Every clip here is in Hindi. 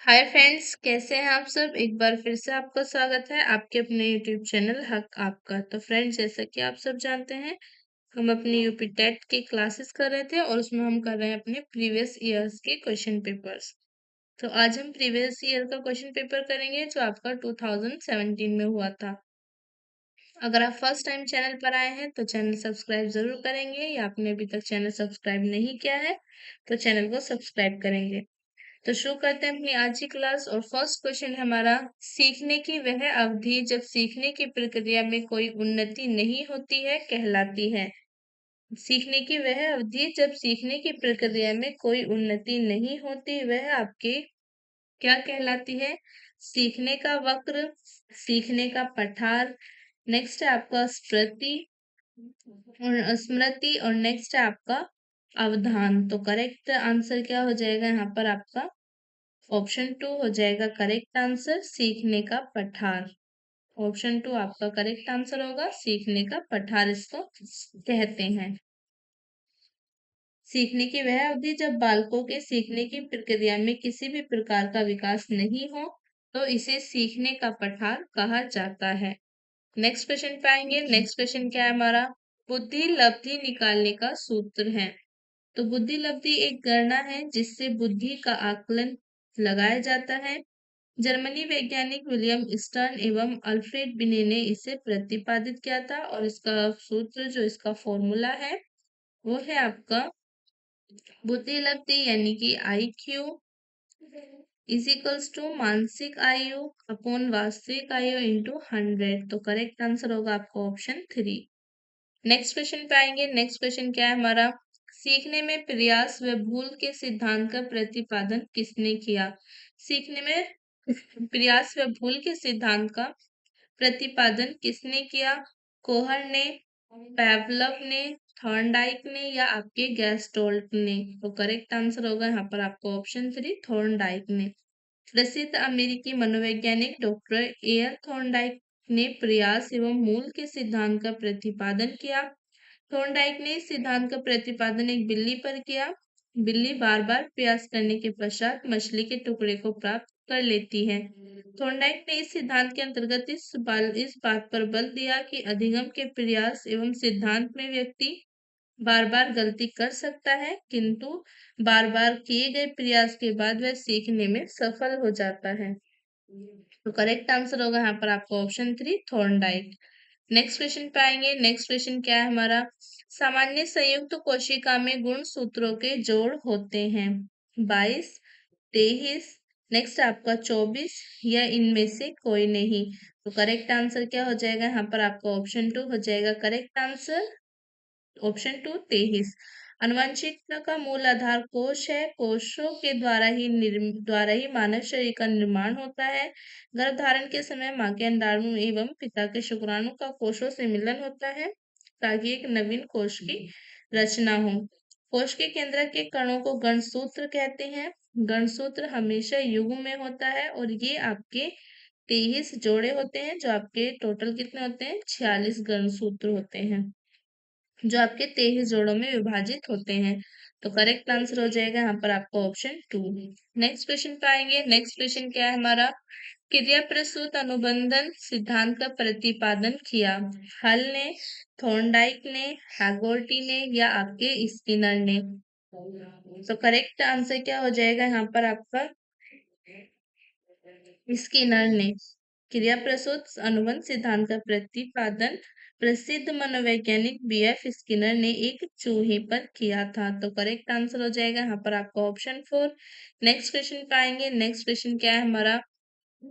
हाय फ्रेंड्स, कैसे हैं आप सब। एक बार फिर से आपका स्वागत है आपके अपने यूट्यूब चैनल हक आपका। तो फ्रेंड्स, जैसा कि आप सब जानते हैं, हम अपने यूपी टेट की क्लासेस कर रहे थे और उसमें हम कर रहे हैं अपने प्रीवियस ईयर्स के क्वेश्चन पेपर्स। तो आज हम प्रीवियस ईयर का क्वेश्चन पेपर करेंगे जो आपका 2017 में हुआ था। अगर आप फर्स्ट टाइम चैनल पर आए हैं तो चैनल सब्सक्राइब जरूर करेंगे, या आपने अभी तक चैनल सब्सक्राइब नहीं किया है तो चैनल को सब्सक्राइब करेंगे। तो शुरू करते हैं अपनी आज की क्लास। और फर्स्ट क्वेश्चन है हमारा, सीखने की वह अवधि जब सीखने की प्रक्रिया में कोई उन्नति नहीं होती है कहलाती है। सीखने की वह अवधि जब सीखने की प्रक्रिया में कोई उन्नति नहीं होती वह आपके क्या कहलाती है? सीखने का वक्र, सीखने का पठार, नेक्स्ट है आपका स्मृति और नेक्स्ट है आपका अवधान। तो करेक्ट आंसर क्या हो जाएगा यहाँ पर आपका? ऑप्शन 2 हो जाएगा करेक्ट आंसर, सीखने का पठार। ऑप्शन 2 आपका करेक्ट आंसर होगा, सीखने का पठार इसको कहते हैं। सीखने की वह अवधि जब बालकों के सीखने की प्रक्रिया में किसी भी प्रकार का विकास नहीं हो तो इसे सीखने का पठार कहा जाता है। नेक्स्ट क्वेश्चन पे आएंगे। नेक्स्ट क्वेश्चन क्या है हमारा? बुद्धि लब्धि निकालने का सूत्र है। तो बुद्धि लब्धि एक गणना है जिससे बुद्धि का आकलन लगाया जाता है। जर्मनी वैज्ञानिक विलियम स्टर्न एवं अल्फ्रेड बिने ने इसे प्रतिपादित किया था और इसका सूत्र जो इसका फॉर्मूला है वो है आपका बुद्धि लब्धि यानी कि IQ इज इक्वल्स टू मानसिक आयु अपॉन वास्तविक आयु इंटू 100। तो करेक्ट आंसर होगा आपका ऑप्शन 3। नेक्स्ट क्वेश्चन पे आएंगे। नेक्स्ट क्वेश्चन क्या है हमारा? सीखने में प्रयास व भूल के सिद्धांत का प्रतिपादन किसने किया? सीखने में प्रयास व भूल के सिद्धांत का प्रतिपादन किसने किया? कोहर ने, पेवलव ने, थॉर्नडाइक ने या आपके गैस्टोल्ट ने? तो करेक्ट आंसर होगा यहाँ पर आपको ऑप्शन 3 थॉर्नडाइक ने। प्रसिद्ध अमेरिकी मनोवैज्ञानिक डॉक्टर एयर थॉर्नडाइक ने प्रयास एवं मूल के सिद्धांत का प्रतिपादन किया। थॉर्नडाइक ने इस सिद्धांत का प्रतिपादन एक बिल्ली पर किया। बिल्ली बार बार प्रयास करने के पश्चात मछली के टुकड़े को प्राप्त कर लेती है। थॉर्नडाइक ने इस सिद्धांत के अंतर्गत इस बात पर बल दिया कि अधिगम के प्रयास एवं सिद्धांत में व्यक्ति बार बार गलती कर सकता है, किंतु बार बार किए गए प्रयास के बाद वह सीखने में सफल हो जाता है। तो करेक्ट आंसर होगा यहाँ पर आपका ऑप्शन 3 थॉर्नडाइक। नेक्स्ट क्वेश्चन पे आएंगे। नेक्स्ट क्वेश्चन क्या है हमारा? सामान्य संयुक्त कोशिका में गुण सूत्रों के जोड़ होते हैं 22, 23, नेक्स्ट आपका 24 या इनमें से कोई नहीं। तो करेक्ट आंसर क्या हो जाएगा यहाँ पर आपका ऑप्शन 2 हो जाएगा करेक्ट आंसर, ऑप्शन 2 23। आनुवंशिकता का मूल आधार कोश है। कोशों के द्वारा ही मानव शरीर का निर्माण होता है। गर्भधारण के समय माँ के अंडाणु एवं पिता के शुक्राणु का कोशों से मिलन होता है ताकि एक नवीन कोश की रचना हो। कोश के केंद्र के कणों को गणसूत्र कहते हैं। गणसूत्र हमेशा युग्म में होता है और ये आपके 23 जोड़े होते हैं, जो आपके टोटल कितने होते हैं? 46 गणसूत्र होते हैं जो आपके 23 जोड़ों में विभाजित होते हैं। तो करेक्ट आंसर हो जाएगा यहाँ पर आपका ऑप्शन 2। नेक्स्ट क्वेश्चन पे आएंगे। नेक्स्ट क्वेश्चन क्या है हमारा? क्रिया प्रसूत अनुबंधन सिद्धांत का प्रतिपादन किया हल ने, थॉर्नडाइक ने, हैगोर्टी ने या आपके स्किनर ने? तो करेक्ट आंसर क्या हो जाएगा यहाँ पर आपका? स्किनर ने। क्रिया प्रसूत अनुबंध सिद्धांत का प्रतिपादन प्रसिद्ध मनोवैज्ञानिक BF स्किनर ने एक चूहे पर किया था। तो करेक्ट आंसर हो जाएगा यहाँ पर आपका ऑप्शन 4। नेक्स्ट क्वेश्चन पे आएंगे। नेक्स्ट क्वेश्चन क्या है हमारा?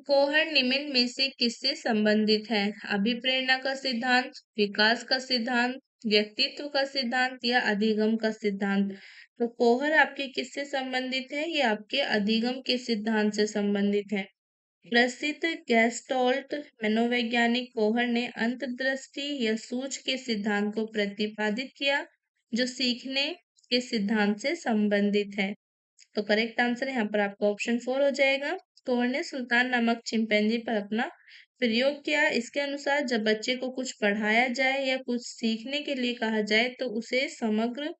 कोहर निम्न में से किससे संबंधित है? अभिप्रेरणा का सिद्धांत, विकास का सिद्धांत, व्यक्तित्व का सिद्धांत या अधिगम का सिद्धांत? तो कोहर आपके किससे संबंधित है? ये आपके अधिगम के सिद्धांत से संबंधित है। प्रसिद्ध गेस्टोल्ट मनोवैज्ञानिक कोहर ने अंतर्दृष्टि या सूझ के सिद्धांत को प्रतिपादित किया जो सीखने के सिद्धांत से संबंधित है। तो करेक्ट आंसर यहाँ पर आपका ऑप्शन 4 हो जाएगा। कोहर ने सुल्तान नामक चिंपैंजी पर अपना प्रयोग किया। इसके अनुसार जब बच्चे को कुछ पढ़ाया जाए या कुछ सीखने के लिए कहा जाए तो उसे समग्र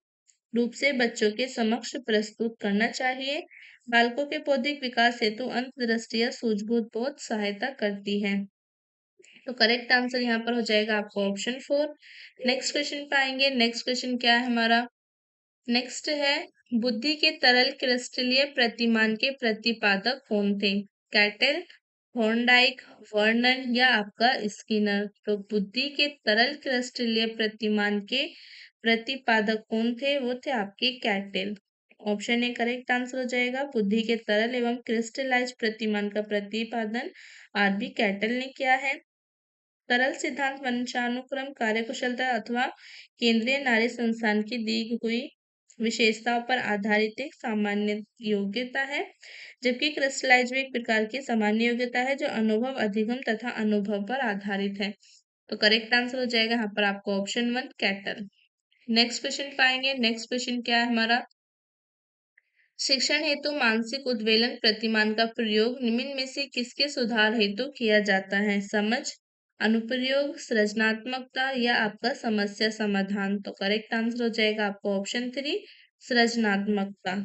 रूप से बच्चों के समक्ष प्रस्तुत करना चाहिए। बालकों के बौद्धिक विकास हेतु अंतर्दृष्टि या सूझबूझ बहुत सहायता करती है। तो करेक्ट आंसर यहाँ पर हो जाएगा आपको ऑप्शन 4। नेक्स्ट क्वेश्चन पे आएंगे। नेक्स्ट क्वेश्चन क्या है हमारा? नेक्स्ट है, बुद्धि के तरल क्रिस्टलीय प्रतिमान के प्रतिपादक कौन थे? कैटल, थॉर्नडाइक, वर्नन या आपका स्किनर? तो बुद्धि के तरल क्रिस्टलीय प्रतिमान के प्रतिपादक कौन थे? वो थे आपके cattle. Option A correct answer हो जाएगा। बुद्धि के तरल एवं क्रिस्टलाइज प्रतिमान का प्रतिपादन आरबी कैटल ने किया है। तरल सिद्धांत वंशानुक्रम, कार्यकुशलता अथवा केंद्रीय नाड़ी संस्थान की दी हुई विशेषताओं पर आधारित एक सामान्य योग्यता है, जबकि क्रिस्टलाइज एक प्रकार की सामान्य योग्यता है जो अनुभव, अधिगम तथा अनुभव पर आधारित है। तो करेक्ट आंसर हो जाएगा यहाँ पर आपको ऑप्शन 1 कैटल। नेक्स्ट क्वेश्चन पाएंगे। नेक्स्ट क्वेश्चन क्या है हमारा? शिक्षण हेतु मानसिक उद्वेलन प्रतिमान का प्रयोग निम्न में से किसके सुधार हेतु किया जाता है? समझ, अनुप्रयोग, सृजनात्मकता या आपका समस्या समाधान? तो करेक्ट आंसर हो जाएगा आपको ऑप्शन 3 सृजनात्मकता।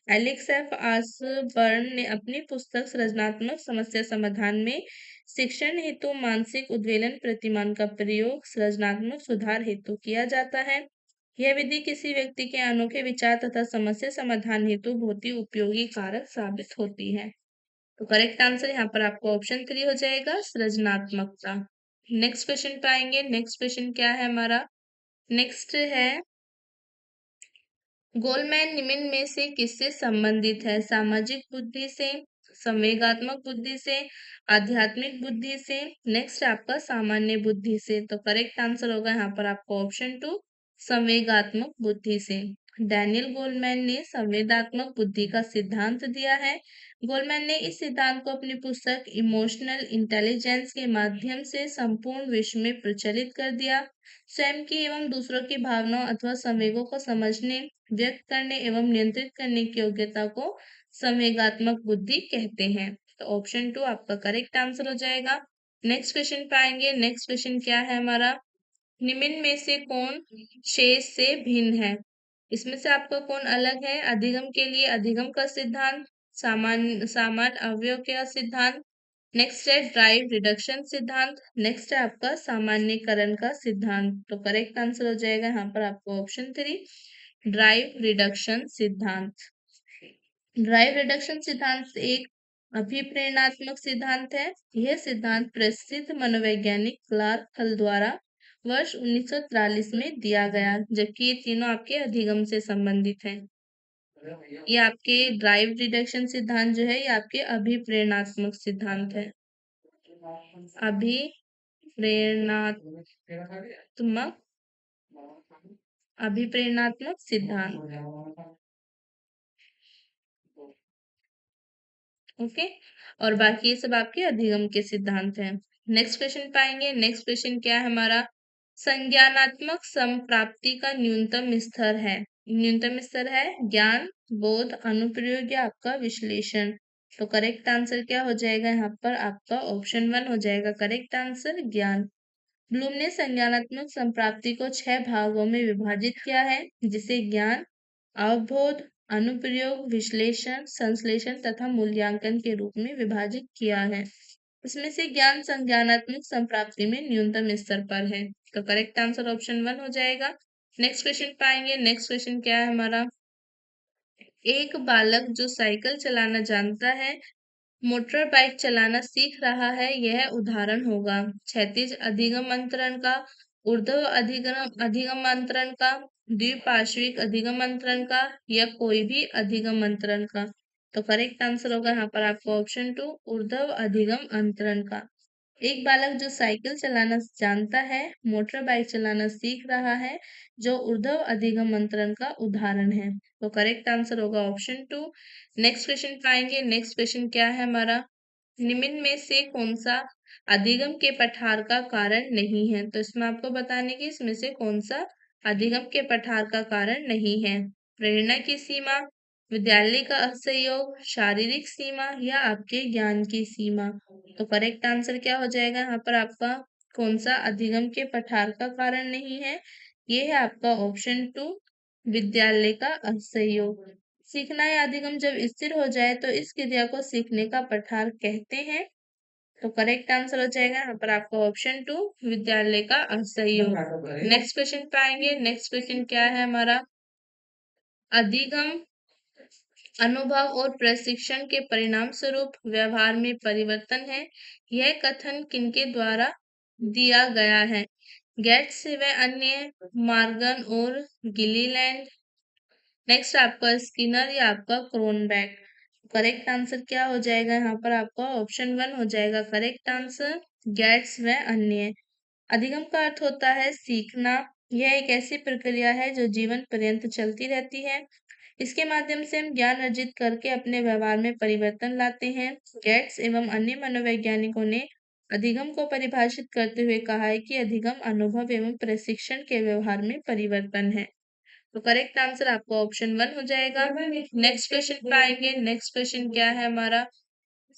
एलेक्स एफ आसबर्न ने अपनी पुस्तक सृजनात्मक समस्या समाधान में शिक्षण हेतु मानसिक उद्वेलन प्रतिमान का प्रयोग सृजनात्मक सुधार हेतु किया जाता है। यह विधि किसी व्यक्ति के अनोखे विचार तथा समस्या समाधान हेतु बहुत ही उपयोगी कारक साबित होती है। तो करेक्ट आंसर यहाँ पर आपको ऑप्शन 3 हो जाएगा सृजनात्मकता। नेक्स्ट क्वेश्चन पे आएंगे। नेक्स्ट क्वेश्चन क्या है हमारा? नेक्स्ट है, गोलमैन निम्न में से किससे संबंधित है? सामाजिक बुद्धि से, संवेगात्मक बुद्धि से, आध्यात्मिक बुद्धि से, नेक्स्ट आपका सामान्य बुद्धि से? तो करेक्ट आंसर होगा यहाँ पर आपको ऑप्शन 2 संवेगात्मक बुद्धि से। डैनियल गोलमैन ने संवेदात्मक बुद्धि का सिद्धांत दिया है। गोलमैन ने इस सिद्धांत को अपनी पुस्तक इमोशनल इंटेलिजेंस के माध्यम से संपूर्ण विश्व में प्रचलित कर दिया। स्वयं की एवं दूसरों की भावनाओं अथवा संवेगों को समझने, व्यक्त करने एवं नियंत्रित करने की योग्यता को संवेगात्मक बुद्धि कहते हैं। तो ऑप्शन 2 आपका करेक्ट आंसर हो जाएगा। नेक्स्ट क्वेश्चन पे आएंगे। नेक्स्ट क्वेश्चन क्या है हमारा? निम्न में से कौन शेष से भिन्न है? इसमें से आपका कौन अलग है? अधिगम के लिए अधिगम का सिद्धांत, सामान्य अवयव का सिद्धांत, नेक्स्ट है ड्राइव रिडक्शन सिद्धांत, नेक्स्ट है आपका सामान्यकरण का सिद्धांत। तो करेक्ट आंसर हो जाएगा यहाँ पर आपको ऑप्शन 3 ड्राइव रिडक्शन सिद्धांत। ड्राइव रिडक्शन सिद्धांत एक अभिप्रेरणात्मक सिद्धांत है। यह सिद्धांत प्रसिद्ध मनोवैज्ञानिक क्लार्क हल द्वारा वर्ष 1943 में दिया गया, जबकि ये तीनों आपके अधिगम से संबंधित हैं। ये आपके ड्राइव रिडक्शन सिद्धांत जो है ये आपके अभिप्रेरणात्मक सिद्धांत है। अभिप्रेरणात्मक अभिप्रेरणात्मक सिद्धांत। ओके, और बाकी ये सब आपके अधिगम के सिद्धांत हैं। नेक्स्ट क्वेश्चन पाएंगे। नेक्स्ट क्वेश्चन क्या है हमारा? संज्ञानात्मक संप्राप्ति का न्यूनतम स्तर है। न्यूनतम स्तर है ज्ञान, बोध, अनुप्रयोग या आपका विश्लेषण। तो करेक्ट आंसर क्या हो जाएगा यहाँ पर? आपका ऑप्शन 1 हो जाएगा करेक्ट आंसर ज्ञान। ब्लूम ने संज्ञानात्मक संप्राप्ति को 6 भागों में विभाजित किया है, जिसे ज्ञान, अवबोध, अनुप्रयोग, विश्लेषण, संश्लेषण तथा मूल्यांकन के रूप में विभाजित किया है। इसमें से ज्ञान संज्ञानात्मक संप्राप्ति में न्यूनतम स्तर पर है। तो करेक्ट आंसर ऑप्शन 1 हो जाएगा। नेक्स्ट क्वेश्चन पाएंगे। नेक्स्ट क्वेश्चन क्या है हमारा? एक बालक जो साइकिल चलाना जानता है, मोटर बाइक चलाना सीख रहा है, यह उदाहरण होगा। क्षैतिज अधिगम अंतरण का, ऊर्ध्व अधिगम अधिगम अंतरण का, द्विपार्श्विक अधिगम अंतरण का या कोई भी अधिगम अंतरण का? तो करेक्ट आंसर होगा यहाँ पर आपको ऑप्शन 2 ऊर्ध्व अधिगम अंतरण का। एक बालक जो साइकिल चलाना जानता है, मोटर बाइक चलाना सीख रहा है, जो ऊर्ध्व अधिगम अंतरण का उदाहरण है। तो करेक्ट आंसर होगा ऑप्शन 2। नेक्स्ट क्वेश्चन पाएंगे। नेक्स्ट क्वेश्चन क्या है हमारा? निम्न में से कौन सा अधिगम के पठार का कारण नहीं है? तो इसमें आपको बताने की इसमें से कौन सा अधिगम के पठार का कारण नहीं है? प्रेरणा की सीमा, विद्यालय का असहयोग, शारीरिक सीमा या आपके ज्ञान की सीमा? तो करेक्ट आंसर क्या हो जाएगा यहाँ पर आपका? कौन सा अधिगम के पठार का कारण नहीं है? ये है आपका ऑप्शन 2 विद्यालय का असहयोग। सीखना या अधिगम जब स्थिर हो जाए तो इस क्रिया को सीखने का पठार कहते हैं। तो करेक्ट आंसर हो जाएगा यहाँ पर आपका ऑप्शन 2, विद्यालय का असहयोग। नेक्स्ट क्वेश्चन पे आएंगे। नेक्स्ट क्वेश्चन क्या है हमारा, अधिगम अनुभव और प्रशिक्षण के परिणाम स्वरूप व्यवहार में परिवर्तन है। यह कथन किनके द्वारा दिया गया है? गेट्स व अन्य, मॉर्गन और गिलीलैंड, नेक्स्ट आपका स्किनर या आपका क्रोनबैक। करेक्ट आंसर क्या हो जाएगा यहाँ पर आपका ऑप्शन 1 हो जाएगा करेक्ट आंसर, गेट्स व अन्य। अधिगम का अर्थ होता है सीखना। यह एक ऐसी प्रक्रिया है जो जीवन पर्यंत चलती रहती है। इसके माध्यम से हम ज्ञान अर्जित करके अपने व्यवहार में परिवर्तन लाते हैं। गेट्स एवं अन्य मनोवैज्ञानिकों ने अधिगम को परिभाषित करते हुए कहा है कि अधिगम अनुभव एवं प्रशिक्षण के व्यवहार में परिवर्तन है। तो करेक्ट आंसर आपका ऑप्शन 1 हो जाएगा। नेक्स्ट क्वेश्चन पे आएंगे। नेक्स्ट क्वेश्चन क्या है हमारा,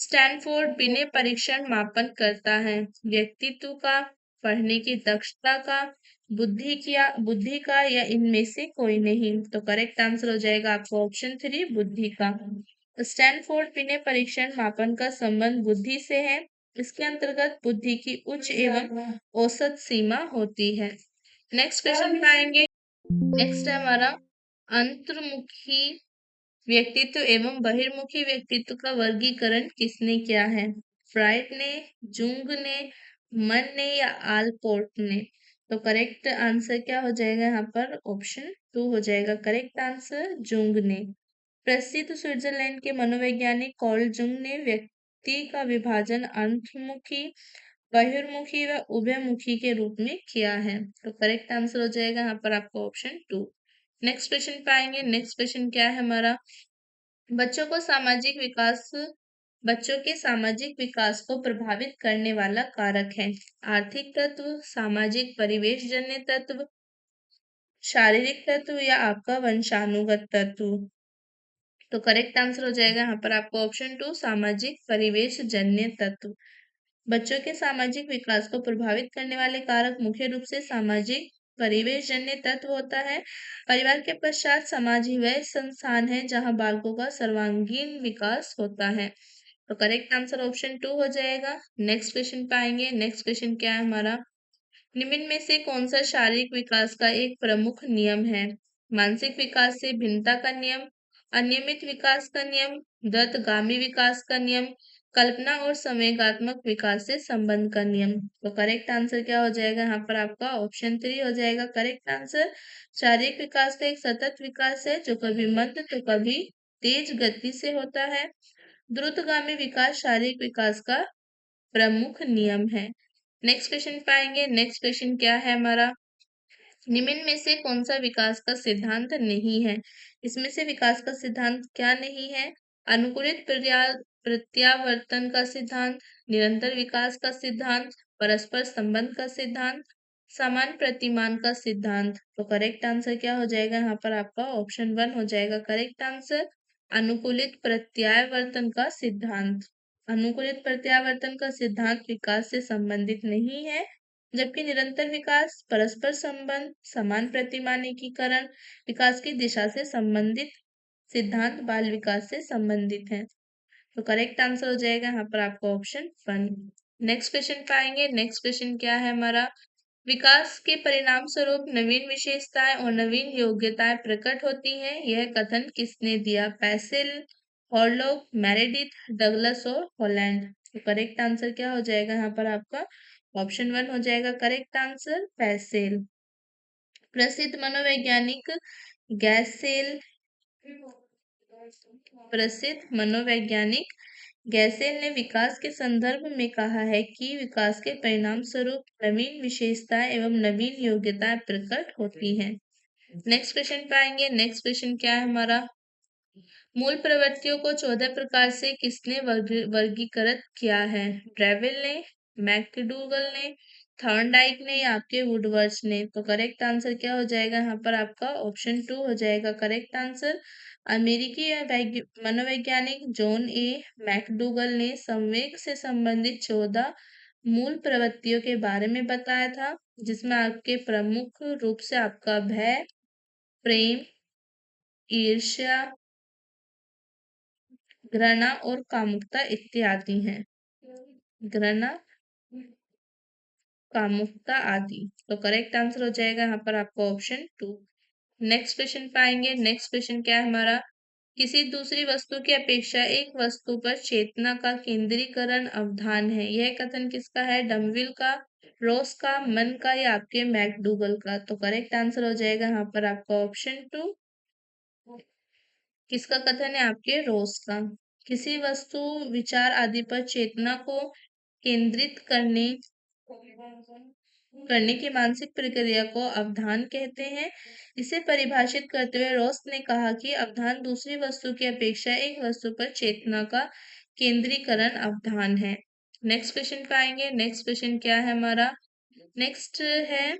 स्टैनफोर्ड बिने परीक्षण मापन करता है व्यक्तित्व का, पढ़ने की दक्षता का, बुद्धि का या इनमें से कोई नहीं। तो करेक्ट आंसर हो जाएगा आपका ऑप्शन 3, बुद्धि का। स्टैनफोर्ड बिने परीक्षण मापन का संबंध बुद्धि से है। इसके अंतर्गत बुद्धि की उच्च एवं औसत सीमा होती है। नेक्स्ट क्वेश्चन पे आएंगे। नेक्स्ट है हमारा, अंतर्मुखी व्यक्तित्व एवं बहिर्मुखी व्यक्तित्व का वर्गीकरण किसने किया है? फ्राइड ने, जुंग ने, मन ने या आलपोर्ट ने। तो करेक्ट आंसर क्या हो जाएगा यहाँ पर ऑप्शन 2 हो जाएगा करेक्ट आंसर, जुंग ने। प्रसिद्ध स्विट्जरलैंड के मनोवैज्ञानिक कार्ल जुंग ने व्यक्ति का विभाजन अंतर्मुखी, बहिर्मुखी व उभयमुखी के रूप में किया है। तो करेक्ट आंसर हो जाएगा यहाँ पर आपका ऑप्शन 2। नेक्स्ट क्वेश्चन पे आएंगे। नेक्स्ट क्वेश्चन क्या है हमारा, बच्चों को सामाजिक विकास बच्चों के सामाजिक विकास को प्रभावित करने वाला कारक है। आर्थिक तत्व, सामाजिक परिवेश जन्य तत्व, शारीरिक तत्व या आपका वंशानुगत तत्व। तो करेक्ट आंसर हो जाएगा यहाँ पर आपका ऑप्शन 2, सामाजिक परिवेश जन्य तत्व। बच्चों के सामाजिक विकास को प्रभावित करने वाले कारक मुख्य रूप से सामाजिक परिवेश जन्य तत्व होता है। परिवार के पश्चात समाज ही वह संस्थान है जहां बालकों का सर्वांगीण विकास होता है। तो करेक्ट आंसर ऑप्शन 2 हो जाएगा। नेक्स्ट क्वेश्चन पाएंगे। नेक्स्ट क्वेश्चन क्या है हमारा, निम्न में से कौन सा शारीरिक विकास का एक प्रमुख नियम है? मानसिक विकास से भिन्नता का नियम, अनियमित विकास का नियम, द्रुतगामी विकास का नियम, कल्पना और संवेगात्मक विकास से संबंध का नियम। तो करेक्ट आंसर क्या हो जाएगा यहाँ पर आपका ऑप्शन 3 हो जाएगा करेक्ट आंसर। शारीरिक विकास का एक सतत विकास है जो कभी मंद तो कभी तेज गति से होता है। द्रुतगामी विकास शारीरिक विकास का प्रमुख नियम है। नेक्स्ट क्वेश्चन पाएंगे। नेक्स्ट क्वेश्चन क्या है हमारा, निम्न में से कौन सा विकास का सिद्धांत नहीं है? इसमें से विकास का सिद्धांत क्या नहीं है? अनुकूलित प्रत्यावर्तन का सिद्धांत, निरंतर विकास का सिद्धांत, परस्पर संबंध का सिद्धांत, समान प्रतिमान का सिद्धांत। तो करेक्ट आंसर क्या हो जाएगा यहाँ पर आपका ऑप्शन 1 हो जाएगा करेक्ट आंसर, अनुकूलित प्रत्यावर्तन का सिद्धांत। अनुकूलित प्रत्यावर्तन का सिद्धांत विकास से संबंधित नहीं है, जबकि निरंतर विकास, परस्पर संबंध, समान प्रतिमानीकरण विकास की दिशा से संबंधित सिद्धांत बाल विकास से संबंधित है। तो करेक्ट आंसर हो जाएगा यहाँ पर आपका ऑप्शन 1। नेक्स्ट क्वेश्चन पाएंगे। नेक्स्ट क्वेश्चन क्या है हमारा, विकास के परिणाम स्वरूप नवीन विशेषताएं और नवीन योग्यताएं प्रकट होती हैं। यह कथन किसने दिया? पैसिल, हॉर्लॉक, मेरेडिथ, डगलस और हॉलैंड। तो करेक्ट आंसर क्या हो जाएगा यहाँ पर आपका ऑप्शन 1 हो जाएगा करेक्ट आंसर, पैसिल। प्रसिद्ध मनोवैज्ञानिक गैसेल प्रसिद्ध मनोवैज्ञानिक गैसेल ने विकास के संदर्भ में कहा है कि विकास के परिणाम स्वरूप नवीन विशेषताएं एवं नवीन योग्यताएं प्रकट होती हैं। नेक्स्ट क्वेश्चन पे आएंगे। नेक्स्ट क्वेश्चन क्या है हमारा, मूल प्रवृत्तियों को 14 प्रकार से किसने वर्गीकृत किया है? ड्रेविल ने, मैकडूगल ने, थॉर्नडाइक ने या आपके वुडवर्ड्स ने। तो करेक्ट आंसर क्या हो जाएगा यहाँ पर आपका ऑप्शन 2 हो जाएगा करेक्ट आंसर। अमेरिकी मनोवैज्ञानिक जॉन ए मैकडूगल ने संवेग से संबंधित 14 मूल प्रवृत्तियों के बारे में बताया था, जिसमें आपके प्रमुख रूप से आपका भय, प्रेम, ईर्ष्या, घृणा और कामुकता इत्यादि हैं। घृणा, कामुकता आदि। तो करेक्ट आंसर हो जाएगा यहाँ पर आपका ऑप्शन 2। नेक्स्ट क्वेश्चन पाएंगे। नेक्स्ट क्वेश्चन क्या है हमारा, किसी दूसरी वस्तु की अपेक्षा एक वस्तु पर चेतना का केंद्रीकरण अवधान है। यह कथन किसका है, डमविल का, रोस का, मन का या आपके मैकडूगल का। तो करेक्ट आंसर हो जाएगा यहाँ पर आपका ऑप्शन 2। किसका कथन है, आपके रोस का। किसी वस्तु, विचार आदि पर चेतना को केंद्रित करने की मानसिक प्रक्रिया को अवधान कहते हैं। इसे परिभाषित करते हुए रोस ने कहा कि अवधान दूसरी वस्तु की अपेक्षा एक वस्तु पर चेतना का केंद्रीकरण अवधान है। नेक्स्ट क्वेश्चन पे आएंगे। नेक्स्ट क्वेश्चन क्या है हमारा, नेक्स्ट है,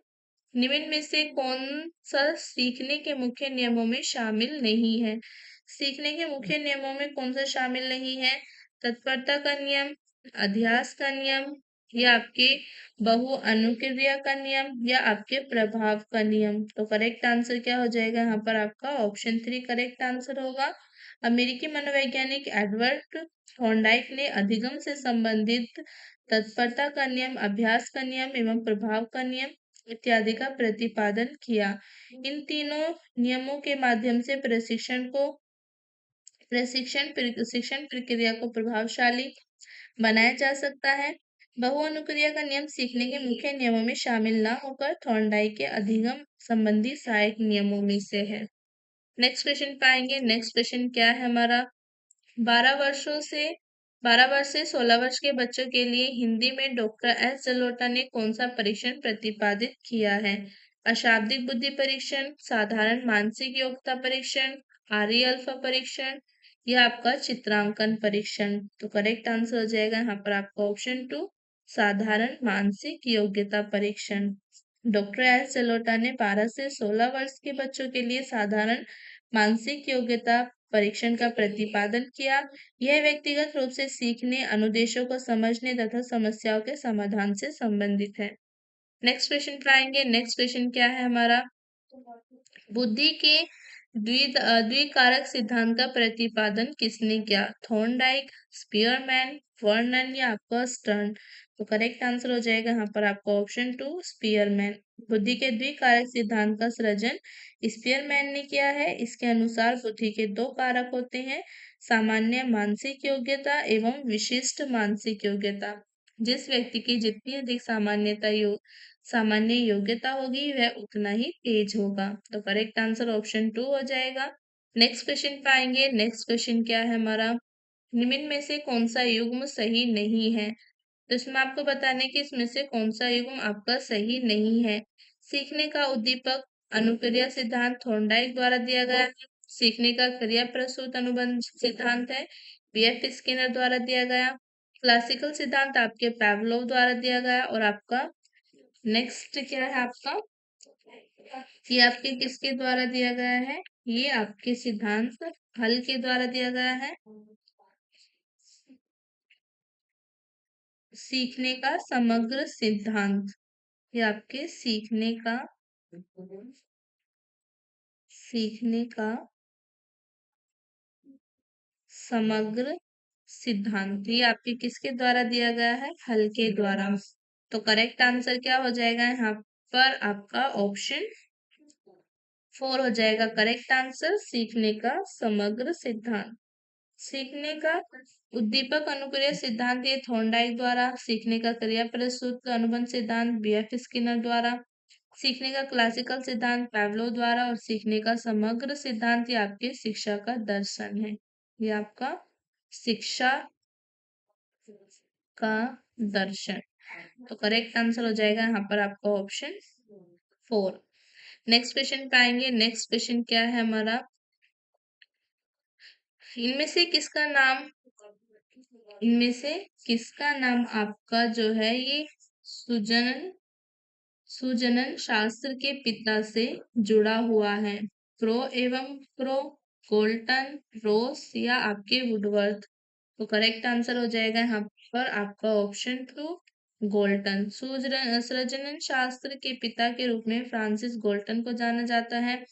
निम्न में से कौन सा सीखने के मुख्य नियमों में शामिल नहीं है। सीखने के मुख्य नियमों में कौन सा शामिल नहीं है, तत्परता का नियम, अध्यास का नियम या आपके बहु अनुक्रिया का नियम या आपके प्रभाव का नियम। तो करेक्ट आंसर क्या हो जाएगा यहाँ पर आपका ऑप्शन 3 करेक्ट आंसर होगा। अमेरिकी मनोवैज्ञानिक एडवर्ड थॉर्नडाइक ने अधिगम से संबंधित तत्परता का नियम, अभ्यास का नियम एवं प्रभाव का नियम इत्यादि का प्रतिपादन किया। इन तीनों नियमों के माध्यम से शिक्षण प्रक्रिया को प्रभावशाली बनाया जा सकता है। बहुअनुक्रिया का नियम सीखने के मुख्य नियमों में शामिल न होकर थॉर्नडाइक के अधिगम संबंधी सहायक नियमों में से है। नेक्स्ट क्वेश्चन पाएंगे। नेक्स्ट क्वेश्चन क्या है हमारा, 12 वर्षों से 12 वर्ष से 16 वर्ष के बच्चों के लिए हिंदी में डॉक्टर एस जलोटा ने कौन सा परीक्षण प्रतिपादित किया है। अशाब्दिक बुद्धि परीक्षण, साधारण मानसिक योग्यता परीक्षण, आर्य अल्फा परीक्षण या आपका चित्रांकन परीक्षण। तो करेक्ट आंसर हो जाएगा यहाँ पर आपका ऑप्शन 2 साधारण मानसिक योग्यता परीक्षण। डॉक्टर एस जलोटा ने 12 से 16 वर्ष के बच्चों के लिए साधारण मानसिक योग्यता परीक्षण का प्रतिपादन किया। यह व्यक्तिगत रूप से सीखने, अनुदेशों को समझने तथा समस्याओं के समाधान से संबंधित है। नेक्स्ट क्वेश्चन पर आएंगे। नेक्स्ट क्वेश्चन क्या है हमारा, बुद्धि के द्विकारक सिद्धांत का प्रतिपादन किसने किया। थॉर्नडाइक, स्पीयरमैन, वर्नन या आपका स्टर्न। तो करेक्ट आंसर हो जाएगा यहाँ पर आपका ऑप्शन 2 स्पीयरमैन। बुद्धि के द्विकारक सिद्धांत का सृजन स्पीयरमैन ने किया है। इसके अनुसार बुद्धि के दो कारक होते हैं, सामान्य मानसिक योग्यता एवं विशिष्ट मानसिक योग्यता। जिस व्यक्ति की जितनी अधिक सामान्य योग्यता होगी वह उतना ही तेज होगा। तो करेक्ट आंसर ऑप्शन 2 हो जाएगा। नेक्स्ट क्वेश्चन पाएंगे। नेक्स्ट क्वेश्चन क्या है हमारा, निम्न में से कौन सा युग्म सही नहीं है। तो इसमें आपको बताने कि इसमें से कौन सा युग्म आपका सही नहीं है। सीखने का उद्दीपक अनुक्रिया सिद्धांत थॉर्नडाइक द्वारा दिया गया है। सीखने का क्रिया प्रसूत अनुबंध सिद्धांत है, बीएफ स्किनर द्वारा दिया गया। क्लासिकल सिद्धांत आपके पैवलोव द्वारा दिया गया। और आपका नेक्स्ट क्या है आपका, ये आपके किसके द्वारा दिया गया है, ये आपके सिद्धांत हल के द्वारा दिया गया है। सीखने का समग्र सिद्धांत, ये आपके सीखने का समग्र सिद्धांत, ये आपके किसके द्वारा दिया गया है, हल के द्वारा। तो करेक्ट आंसर क्या हो जाएगा यहाँ पर आपका ऑप्शन 4 हो जाएगा करेक्ट आंसर, सीखने का समग्र सिद्धांत। सीखने का उद्दीपक अनुक्रिया सिद्धांत ये थॉर्नडाइक द्वारा, सीखने का क्रिया प्रसूत अनुबंध सिद्धांत बीएफ स्किनर द्वारा, सीखने का क्लासिकल सिद्धांत पैवलोव द्वारा और सीखने का समग्र सिद्धांत ये आपके शिक्षा का दर्शन है। ये आपका शिक्षा का दर्शन। तो करेक्ट आंसर हो जाएगा यहाँ पर आपका ऑप्शन 4। नेक्स्ट क्वेश्चन पे आएंगे। नेक्स्ट क्वेश्चन क्या है हमारा, इनमें से किसका नाम आपका जो है ये सुजनन शास्त्र के पिता से जुड़ा हुआ है। क्रो एवं क्रो, गोल्टन, रोस या आपके वुडवर्थ। तो करेक्ट आंसर हो जाएगा यहाँ पर आपका ऑप्शन 2 गोल्टन। सृजनन शास्त्र के पिता के रूप में फ्रांसिस गोल्टन को जाना जाता है।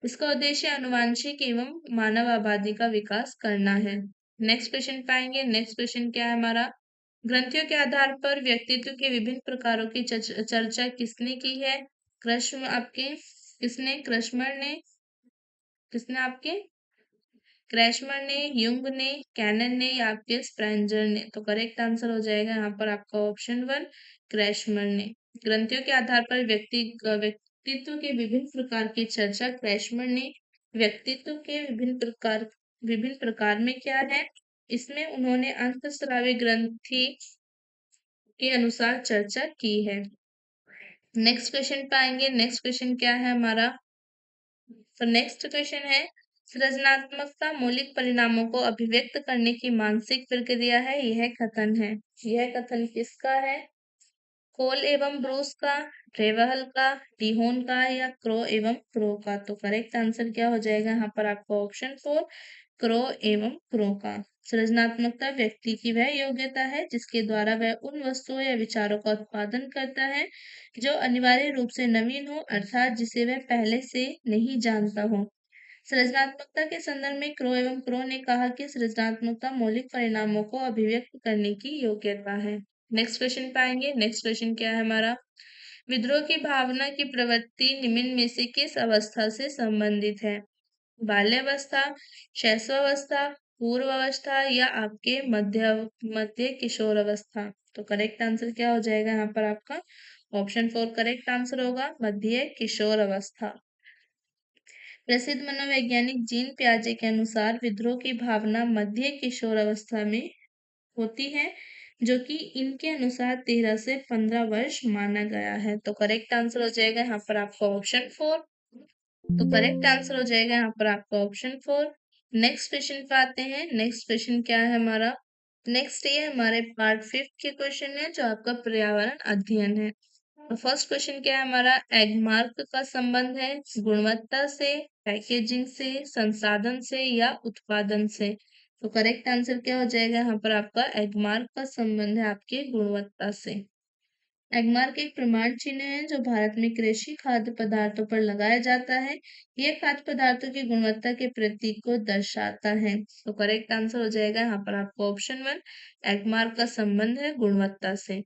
इसका उद्देश्य आनुवांशिक एवं मानव आबादी का विकास करना है। नेक्स्ट क्वेश्चन पाएंगे। नेक्स्ट क्वेश्चन क्या है हमारा? ग्रंथियों के आधार पर व्यक्तित्व के विभिन्न प्रकारों की चर्चा किसने की है? कृष्ण आपके किसने? कृष्णर ने? किसने आपके? क्रैशमर ने, युंग ने, कैनन ने या आपके स्प्रेंजर ने? तो करेक्ट आंसर हो जाएगा यहाँ पर आपका ऑप्शन वन, क्रैशमर ने। ग्रंथियों के आधार पर व्यक्तित्व के विभिन्न प्रकार की चर्चा क्रैशमर ने व्यक्तित्व के विभिन्न प्रकार में क्या है? इसमें उन्होंने अंतःस्रावी ग्रंथि के अनुसार चर्चा की है। नेक्स्ट क्वेश्चन पाएंगे। नेक्स्ट क्वेश्चन क्या है हमारा? तो नेक्स्ट क्वेश्चन है, सृजनात्मकता मौलिक परिणामों को अभिव्यक्त करने की मानसिक प्रक्रिया है। यह कथन है। यह कथन किसका है? कोल एवं ब्रूस का, ट्रेवहल का, डिहोन का या क्रो एवं क्रो का? तो करेक्ट आंसर क्या हो जाएगा यहाँ पर आपका? ऑप्शन फोर, क्रो एवं क्रो का। सृजनात्मकता व्यक्ति की वह योग्यता है जिसके द्वारा वह उन वस्तुओं या विचारों का उत्पादन करता है जो अनिवार्य रूप से नवीन हो, अर्थात जिसे वह पहले से नहीं जानता हो। सृजनात्मकता के संदर्भ में क्रो एवं क्रो ने कहा कि सृजनात्मकता मौलिक परिणामों को अभिव्यक्त करने की योग्यता है। नेक्स्ट क्वेश्चन पाएंगे। नेक्स्ट क्वेश्चन क्या है हमारा? विद्रोह की भावना की प्रवृत्ति निम्न में से किस अवस्था से संबंधित है? बाल्यावस्था, शैशवावस्था, पूर्वावस्था या आपके मध्य मध्य किशोर अवस्था? तो करेक्ट आंसर क्या हो जाएगा यहाँ पर आपका? ऑप्शन फोर करेक्ट आंसर होगा, मध्य किशोर अवस्था। प्रसिद्ध मनोवैज्ञानिक जीन पियाजे के अनुसार विद्रोह की भावना मध्य किशोर अवस्था में होती है, जो कि इनके अनुसार 13 से 15 वर्ष माना गया है। तो करेक्ट आंसर हो जाएगा यहाँ पर आपका ऑप्शन फोर। तो करेक्ट आंसर हो जाएगा यहाँ पर आपका ऑप्शन फोर। नेक्स्ट क्वेश्चन पे आते हैं। नेक्स्ट क्वेश्चन क्या है हमारा? नेक्स्ट ये हमारे पार्ट 5 के क्वेश्चन है जो आपका पर्यावरण अध्ययन है। तो फर्स्ट क्वेश्चन क्या है हमारा? एगमार्क का संबंध है गुणवत्ता से, पैकेजिंग से, संसाधन से या उत्पादन से? तो करेक्ट आंसर क्या हो जाएगा यहाँ पर आपका? एगमार्क का संबंध है आपके गुणवत्ता से। एगमार्क एक प्रमाण चिन्ह है जो भारत में कृषि खाद्य पदार्थों पर लगाया जाता है। यह खाद्य पदार्थों की गुणवत्ता के प्रतीक को दर्शाता है। तो करेक्ट आंसर हो जाएगा यहाँ पर आपको ऑप्शन वन, एगमार्क का संबंध है गुणवत्ता से।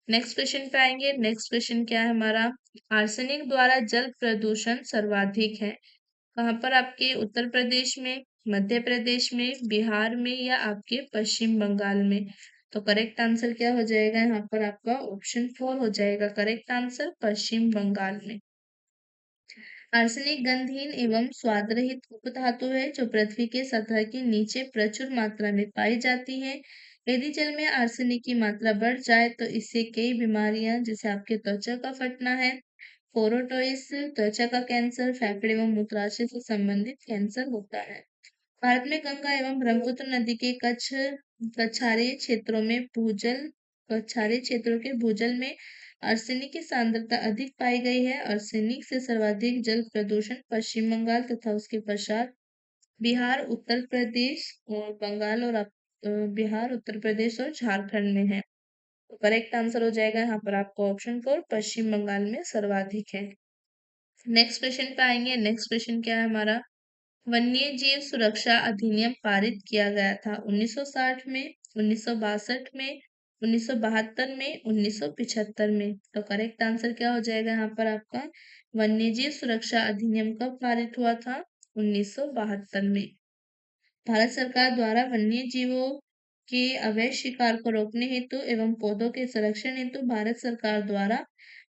नेक्स्ट क्वेश्चन पे आएंगे। नेक्स्ट क्वेश्चन क्या है हमारा? आर्सेनिक द्वारा जल प्रदूषण सर्वाधिक है कहाँ पर? आपके उत्तर प्रदेश में, मध्य प्रदेश में, बिहार में या आपके पश्चिम बंगाल में? तो करेक्ट आंसर क्या हो जाएगा यहाँ पर आपका? ऑप्शन फोर हो जाएगा करेक्ट आंसर, पश्चिम बंगाल में। आर्सेनिक गंधहीन एवं स्वाद रहित उपधातु है जो पृथ्वी के सतह के नीचे प्रचुर मात्रा में पाई जाती है। यदि जल में आर्सेनिक की मात्रा बढ़ जाए तो इससे कई बीमारियां जैसे आपके त्वचा का फटना है, फोरोटोइस, त्वचा का कैंसर, फेफड़े एवं मूत्राशय से संबंधित कैंसर होता है। भारत में गंगा एवं ब्रह्मपुत्र नदी के कछारे क्षेत्रों में भूजल कछारे क्षेत्रों के भूजल में आर्सेनिक की सांद्रता अधिक पाई गई है। आर्सेनिक से सर्वाधिक जल प्रदूषण पश्चिम बंगाल तथा उसके पश्चात बिहार, उत्तर प्रदेश और बंगाल और बिहार, उत्तर प्रदेश और झारखंड में है। तो करेक्ट आंसर हो जाएगा यहाँ पर आपको ऑप्शन फोर, पश्चिम बंगाल में सर्वाधिक है। नेक्स्ट क्वेश्चन पे आएंगे। नेक्स्ट क्वेश्चन क्या है हमारा? वन्य जीव सुरक्षा अधिनियम पारित किया गया था 1960 में, 1962 में, 1972 में, 1975 में? तो करेक्ट आंसर क्या हो जाएगा यहाँ पर आपका? वन्य जीव सुरक्षा अधिनियम कब पारित हुआ था? 1972 में। भारत सरकार द्वारा वन्य जीवों के अवैध शिकार को रोकने हेतु एवं पौधों के संरक्षण हेतु भारत सरकार द्वारा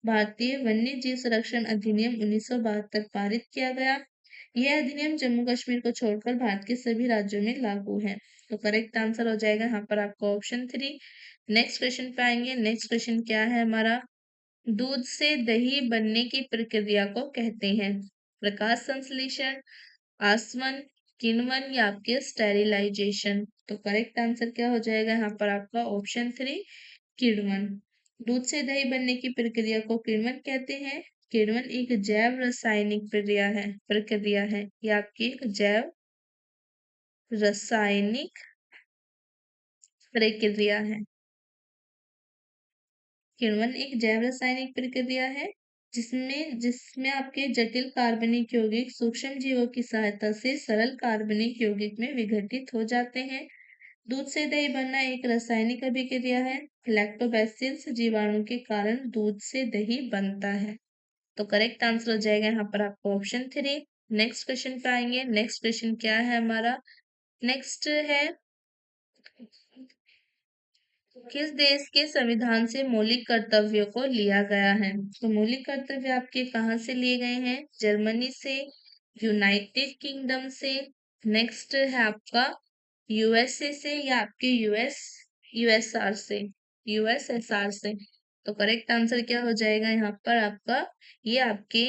भारतीय वन्य जीव संरक्षण अधिनियम 1972 पारित किया गया। यह अधिनियम जम्मू कश्मीर को छोड़कर भारत के सभी राज्यों में लागू है। तो करेक्ट आंसर हो जाएगा यहाँ पर आपका ऑप्शन थ्री। नेक्स्ट क्वेश्चन पे आएंगे। नेक्स्ट क्वेश्चन क्या है हमारा? दूध से दही बनने की प्रक्रिया को कहते हैं प्रकाश संश्लेषण, आसवन, किण्वन या आपके स्टेरिलाइजेशन? तो करेक्ट आंसर क्या हो जाएगा यहाँ पर आपका? ऑप्शन थ्री, किण्वन। दूध से दही बनने की प्रक्रिया को किण्वन कहते हैं। किण्वन एक जैव रासायनिक प्रक्रिया है ये आपकी एक जैव रासायनिक प्रक्रिया है। किण्वन एक जैव रासायनिक प्रक्रिया है जिसमें जिसमें आपके जटिल कार्बनिक यौगिक सूक्ष्म जीवों की सहायता से सरल कार्बनिक यौगिक में विघटित हो जाते हैं। दूध से दही बनना एक रासायनिक अभिक्रिया है। लैक्टोबैसिलस जीवाणु के कारण दूध से दही बनता है। तो करेक्ट आंसर हो जाएगा यहाँ पर आपको ऑप्शन 3। नेक्स्ट क्वेश्चन पे आएंगे। नेक्स्ट क्वेश्चन क्या है हमारा? नेक्स्ट है, किस देश के संविधान से मौलिक कर्तव्यों को लिया गया है? तो मौलिक कर्तव्य आपके कहाँ से लिए गए हैं? जर्मनी से, यूनाइटेड किंगडम से, नेक्स्ट है आपका यूएसए से, या आपके यूएसआर से, यूएसएसआर से। तो करेक्ट आंसर क्या हो जाएगा यहाँ पर आपका? ये आपके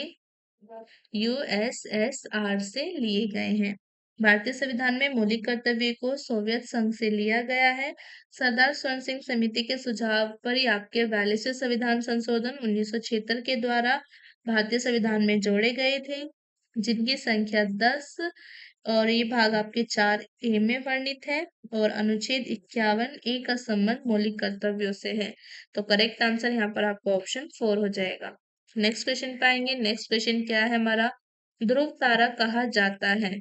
यूएसएसआर से लिए गए हैं। भारतीय संविधान में मौलिक कर्तव्य को सोवियत संघ से लिया गया है। सरदार स्वर्ण सिंह समिति के सुझाव पर ही आपके 42वें संविधान संशोधन 1976 के द्वारा भारतीय संविधान में जोड़े गए थे, जिनकी संख्या 10 और ये भाग आपके 4A में वर्णित है, और अनुच्छेद 51A का संबंध मौलिक कर्तव्यों से है। तो करेक्ट आंसर यहाँ पर आपको ऑप्शन 4 हो जाएगा। नेक्स्ट क्वेश्चन पाएंगे। नेक्स्ट क्वेश्चन क्या है हमारा? ध्रुव तारा कहा जाता है?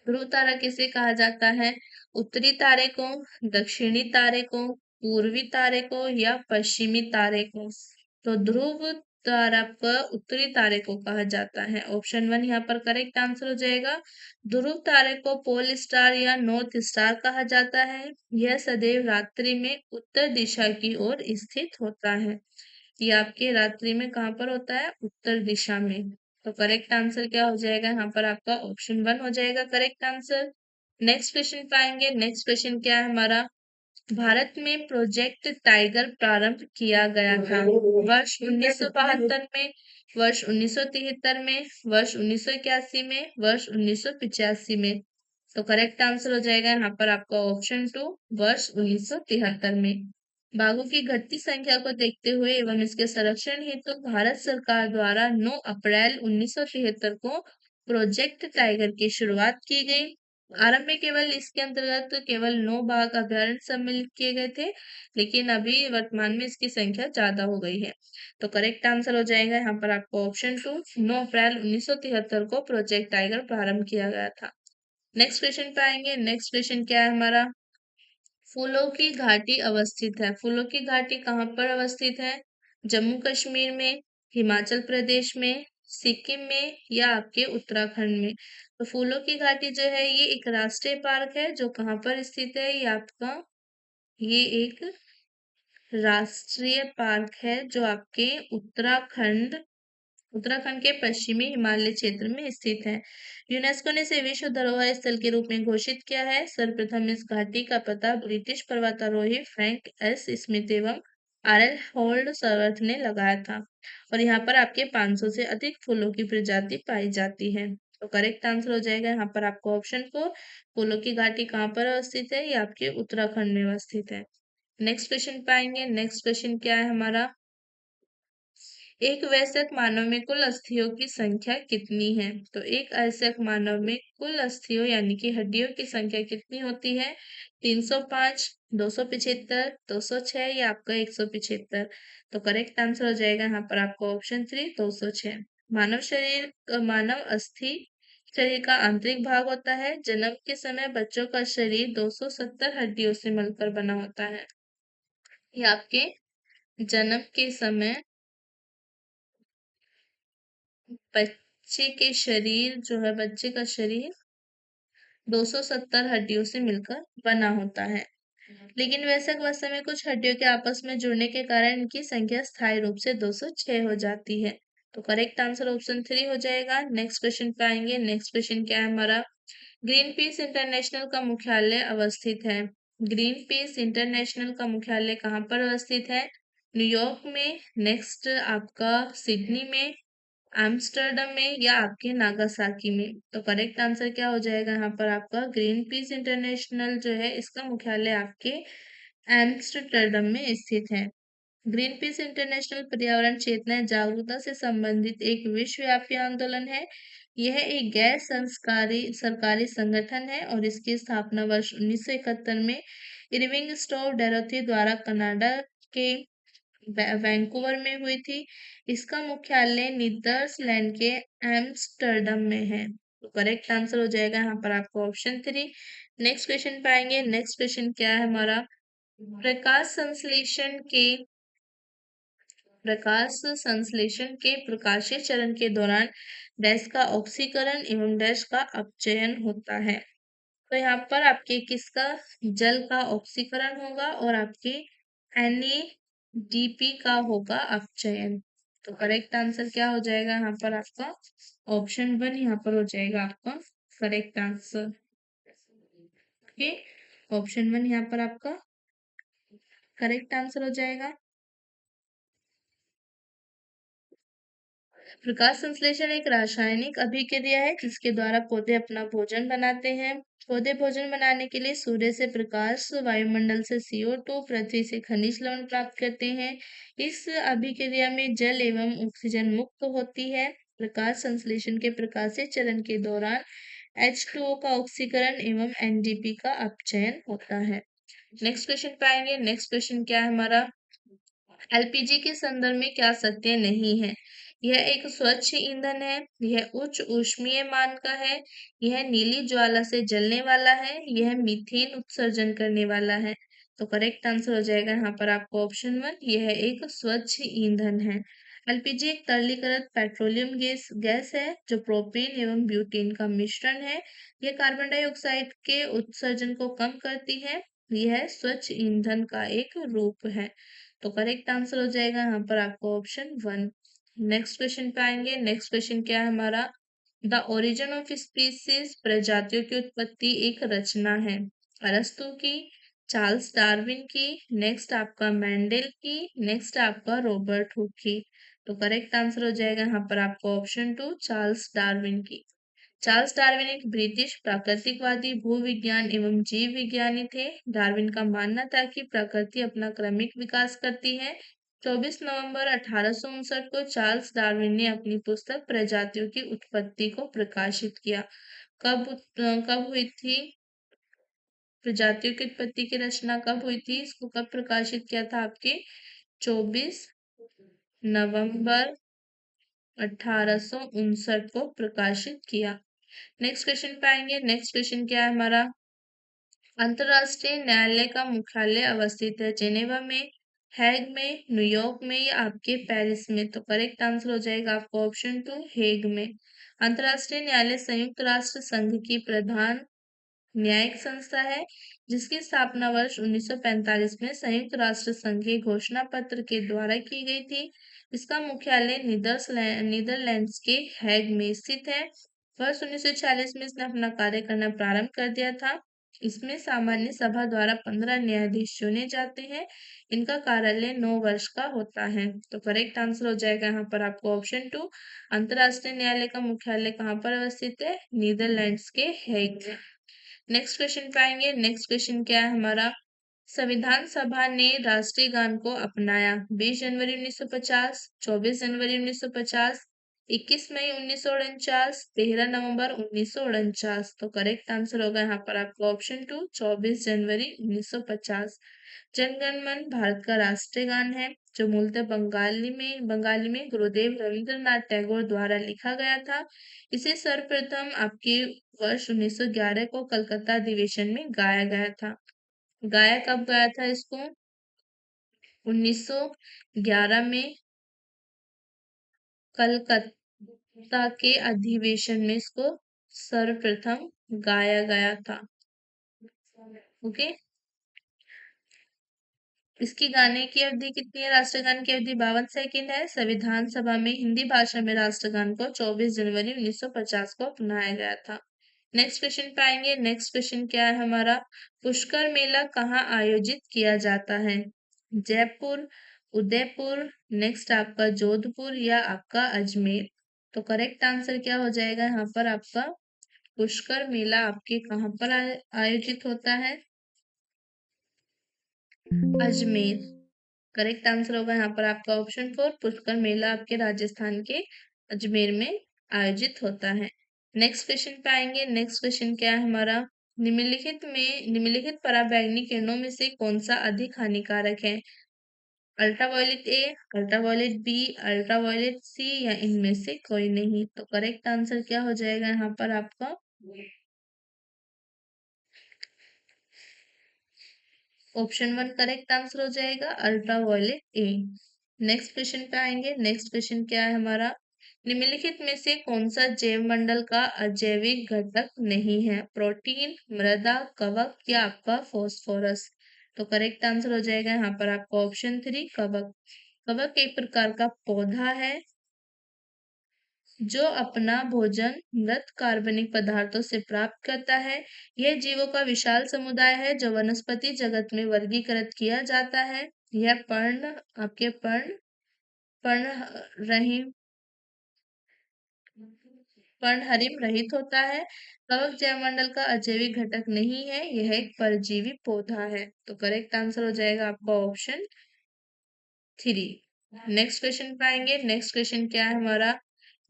ध्रुव तारा किसे कहा जाता है? उत्तरी तारे को, दक्षिणी तारे को, पूर्वी तारे को, या पश्चिमी तारे को? तो ध्रुव तारा को उत्तरी तारे को कहा जाता है। ऑप्शन 1 यहाँ पर करेक्ट आंसर हो जाएगा। ध्रुव तारे को पोल स्टार या नॉर्थ स्टार कहा जाता है। यह सदैव रात्रि में उत्तर दिशा की ओर स्थित होता है। ये आपके रात्रि में कहाँ पर होता है? उत्तर दिशा में। तो करेक्ट आंसर क्या हो जाएगा यहाँ पर आपका? ऑप्शन 1 हो जाएगा करेक्ट आंसर। नेक्स्ट क्वेश्चन पाएंगे। नेक्स्ट क्वेश्चन क्या है हमारा? भारत में प्रोजेक्ट टाइगर प्रारंभ किया गया था वर्ष 1972 में, वर्ष 1973 में, वर्ष 1981 में, वर्ष 1985 में। तो करेक्ट आंसर हो जाएगा यहाँ पर आपका ऑप्शन 2, वर्ष 1973 में। बाघों की घटती संख्या को देखते हुए एवं इसके संरक्षण हेतु भारत सरकार द्वारा 9 अप्रैल 1973 को प्रोजेक्ट टाइगर की शुरुआत की गई। आरंभ में केवल इसके अंतर्गत केवल 9 बाघ अभ्यारण्य सम्मिलित किए गए थे, लेकिन अभी वर्तमान में इसकी संख्या ज्यादा हो गई है। तो करेक्ट आंसर हो जाएगा यहाँ पर आपको ऑप्शन 2, 9 अप्रैल 1973 को प्रोजेक्ट टाइगर प्रारंभ किया गया था। नेक्स्ट क्वेश्चन पे आएंगे। नेक्स्ट क्वेश्चन क्या है हमारा? फूलों की घाटी अवस्थित है। फूलों की घाटी कहाँ पर अवस्थित है? जम्मू कश्मीर में, हिमाचल प्रदेश में, सिक्किम में, या आपके उत्तराखंड में? तो फूलों की घाटी जो है ये एक राष्ट्रीय पार्क है, जो कहाँ पर स्थित है? ये आपका ये एक राष्ट्रीय पार्क है जो आपके उत्तराखंड उत्तराखंड के पश्चिमी हिमालय क्षेत्र में स्थित है। यूनेस्को ने इसे विश्व धरोहर स्थल के रूप में घोषित किया है। सर्वप्रथम इस घाटी का पता ब्रिटिश पर्वतारोही फ्रैंक एस स्मिथ एवं आरएल होल्ड सर्वर्थ ने लगाया था, और यहाँ पर आपके 500 से अधिक फूलों की प्रजाति पाई जाती है। तो करेक्ट आंसर हो जाएगा यहाँ पर आपको ऑप्शन 4। फूलों की घाटी कहाँ पर अवस्थित है? ये आपके उत्तराखंड में अवस्थित है। नेक्स्ट क्वेश्चन पाएंगे। नेक्स्ट क्वेश्चन क्या है हमारा? एक वयस्क मानव में कुल अस्थियों की संख्या कितनी है? तो एक वयस्क मानव में कुल अस्थियों यानी कि हड्डियों की संख्या कितनी होती है? 305, 275, 206, या आपका 175? तो करेक्ट आंसर हो जाएगा यहाँ पर आपको ऑप्शन 3, 206। मानव अस्थि शरीर का आंतरिक भाग होता है। जन्म के समय बच्चों का शरीर 270 हड्डियों से मिलकर बना होता है। ये आपके जन्म के समय बच्चे के शरीर जो है, बच्चे का शरीर 270 हड्डियों से मिलकर बना होता है। लेकिन वयस्क अवस्था में कुछ हड्डियों के आपस में जुड़ने के कारण इनकी संख्या स्थायी रूप से 206 हो जाती है। तो करेक्ट आंसर ऑप्शन 3 हो जाएगा। नेक्स्ट क्वेश्चन पे आएंगे। नेक्स्ट क्वेश्चन क्या है हमारा? ग्रीन पीस इंटरनेशनल का मुख्यालय अवस्थित है। ग्रीन पीस इंटरनेशनल का मुख्यालय कहाँ पर अवस्थित है? न्यूयॉर्क में, नेक्स्ट आपका सिडनी में, एम्स्टर्डम में, या आपके नागासाकी में? तो करेक्ट आंसर क्या हो जाएगा यहाँ पर आपका? ग्रीन पीस इंटरनेशनल जो है इसका मुख्यालय आपके एम्स्टर्डम में स्थित है। ग्रीन पीस इंटरनेशनल पर्यावरण चेतना जागरूकता से संबंधित एक विश्वव्यापी आंदोलन है। यह एक गैर संस्कारी सरकारी संगठन है और इसकी स्थापना वर्ष 1971 में इरविंग स्टोव डैरोथी द्वारा कनाडा के वैंकूवर में हुई थी। इसका मुख्यालय नीदरलैंड के एम्स्टर्डम में है। तो करेक्ट आंसर हो जाएगा यहाँ पर आपको ऑप्शन 3। नेक्स्ट क्वेश्चन पाएंगे। नेक्स्ट क्वेश्चन क्या है हमारा, प्रकाश संश्लेषण के प्रकाशीय चरण के दौरान डैश का ऑक्सीकरण एवं डैश का अपचयन होता है। तो यहाँ पर आपके किसका, जल का ऑक्सीकरण होगा और आपके NADP का होगा अपचयन। तो करेक्ट आंसर क्या हो जाएगा यहाँ पर आपका ऑप्शन 1 यहाँ पर हो जाएगा आपका करेक्ट आंसर। ओके, ऑप्शन 1 यहाँ पर आपका करेक्ट आंसर हो जाएगा। प्रकाश संश्लेषण एक रासायनिक अभिक्रिया है जिसके द्वारा पौधे अपना भोजन बनाते हैं। पौधे भोजन बनाने के लिए सूर्य से प्रकाश, वायुमंडल से CO2, पृथ्वी से खनिज लवण प्राप्त करते हैं। इस अभिक्रिया में जल एवं ऑक्सीजन मुक्त होती है। प्रकाश संश्लेषण के प्रकाशीय चरण के दौरान H2O का ऑक्सीकरण एवं NDP का अपचयन होता है। नेक्स्ट क्वेश्चन पाएंगे। नेक्स्ट क्वेश्चन क्या है हमारा, LPG के संदर्भ में क्या सत्य नहीं है। यह एक स्वच्छ ईंधन है, यह उच्च ऊष्मीय मान का है, यह नीली ज्वाला से जलने वाला है, यह मीथेन उत्सर्जन करने वाला है। तो करेक्ट आंसर हो जाएगा यहाँ पर आपको ऑप्शन 1, यह एक स्वच्छ ईंधन है। LPG एक तरलीकृत पेट्रोलियम गैस है जो प्रोपेन एवं ब्यूटेन का मिश्रण है। यह कार्बन डाइऑक्साइड के उत्सर्जन को कम करती है। यह स्वच्छ ईंधन का एक रूप है। तो करेक्ट आंसर हो जाएगा यहाँ पर आपको ऑप्शन 1। नेक्स्ट क्वेश्चन पे आएंगे। नेक्स्ट क्वेश्चन क्या है हमारा, द ओरिजिन ऑफ स्पीसीज प्रजातियों की उत्पत्ति एक रचना है। अरस्तु की, चार्ल्स डार्विन की, नेक्स्ट आपका मेंडल की, नेक्स्ट आपका रॉबर्ट हुक की। तो करेक्ट आंसर हो जाएगा यहाँ पर आपको ऑप्शन 2, चार्ल्स डार्विन की। चार्ल्स डार्विन एक ब्रिटिश प्राकृतिकवादी, भूविज्ञान एवं जीव विज्ञानी थे। डार्विन का मानना था कि प्रकृति अपना क्रमिक विकास करती है। 24 नवंबर 1859 को चार्ल्स डार्विन ने अपनी पुस्तक प्रजातियों की उत्पत्ति को प्रकाशित किया। कब हुई थी प्रजातियों की उत्पत्ति की रचना, कब हुई थी, इसको कब प्रकाशित किया था आपके 24 नवंबर 1859 को प्रकाशित किया। नेक्स्ट क्वेश्चन पे आएंगे। नेक्स्ट क्वेश्चन क्या है हमारा, अंतरराष्ट्रीय न्यायालय का मुख्यालय अवस्थित है जेनेवा में, हैग में, न्यूयॉर्क में या आपके पेरिस में। तो करेक्ट आंसर हो जाएगा आपको ऑप्शन 2, हेग में। अंतरराष्ट्रीय न्यायालय संयुक्त राष्ट्र संघ की प्रधान न्यायिक संस्था है जिसकी स्थापना वर्ष 1945 में संयुक्त राष्ट्र संघ के घोषणा पत्र के द्वारा की गई थी। इसका मुख्यालय नीदरलैंड्स के हैग में स्थित है। वर्ष 1946 में इसने अपना कार्य करना प्रारंभ कर दिया था। इसमें सामान्य सभा द्वारा 15 न्यायाधीश चुने जाते हैं। इनका कार्यालय 9 वर्ष का होता है। तो करेक्ट आंसर हो जाएगा यहाँ पर आपको ऑप्शन 2, अंतरराष्ट्रीय न्यायालय का मुख्यालय कहाँ पर अवस्थित है, नीदरलैंड्स के हेग में। नेक्स्ट क्वेश्चन पे आएंगे। नेक्स्ट क्वेश्चन क्या है हमारा, संविधान सभा ने राष्ट्रीय गान को अपनाया 20 जनवरी 1950, 24 जनवरी 1950, 21 मई 1949, 13 नवंबर 1949। तो करेक्ट आंसर होगा यहाँ पर आपका ऑप्शन 2, 24 जनवरी 1950। जनगण मन भारत का राष्ट्रीय गान है जो मूलतः बंगाली में गुरुदेव रविंद्रनाथ टैगोर द्वारा लिखा गया था। इसे सर्वप्रथम आपके वर्ष 1911 को कलकत्ता अधिवेशन में गाया गया था। गाया कब गया था इसको, 1911 में कलकत्ता के अधिवेशन में इसको सर्वप्रथम गाया गया था। ओके, इसकी गाने की अवधि कितनी है, राष्ट्रगान की अवधि 52 सेकंड है। संविधान सभा में हिंदी भाषा में राष्ट्रगान को 24 जनवरी 1950 को अपनाया गया था। नेक्स्ट क्वेश्चन पे आएंगे। नेक्स्ट क्वेश्चन क्या है हमारा, पुष्कर मेला कहाँ आयोजित किया जाता है, जयपुर, उदयपुर, नेक्स्ट आपका जोधपुर या आपका अजमेर। तो करेक्ट आंसर क्या हो जाएगा यहाँ पर आपका, पुष्कर मेला आपके कहाँ पर आयोजित होता है, अजमेर। करेक्ट आंसर होगा यहाँ पर आपका ऑप्शन 4, पुष्कर मेला आपके राजस्थान के अजमेर में आयोजित होता है। नेक्स्ट क्वेश्चन पे आएंगे। नेक्स्ट क्वेश्चन क्या है हमारा, निम्नलिखित पराबैंगनी किरणों में से कौन सा अधिक हानिकारक है। Ultraviolet A, ultraviolet B, ultraviolet C या इनमें से कोई नहीं। तो करेक्ट आंसर क्या हो जाएगा यहाँ पर आपका? ऑप्शन 1 करेक्ट आंसर हो जाएगा, अल्ट्रावायलेट ए। नेक्स्ट क्वेश्चन पे आएंगे। नेक्स्ट क्वेश्चन क्या है हमारा? निम्नलिखित में से कौन सा जैव मंडल का अजैविक घटक नहीं है? प्रोटीन, मृदा, कवक या आपका फॉस्फोरस? तो करेक्ट आंसर हो जाएगा यहाँ पर आपका ऑप्शन 3 कवक। कवक एक प्रकार का पौधा है जो अपना भोजन मृत कार्बनिक पदार्थों से प्राप्त करता है। यह जीवों का विशाल समुदाय है जो वनस्पति जगत में वर्गीकृत किया जाता है। यह पर्ण रहित पर्णहरिम रहित होता है। कवक जैवमंडल का अजैविक घटक नहीं है, यह एक परजीवी पौधा है। तो करेक्ट आंसर हो जाएगा आपका ऑप्शन 3। नेक्स्ट क्वेश्चन पाएंगे। नेक्स्ट क्वेश्चन क्या है हमारा?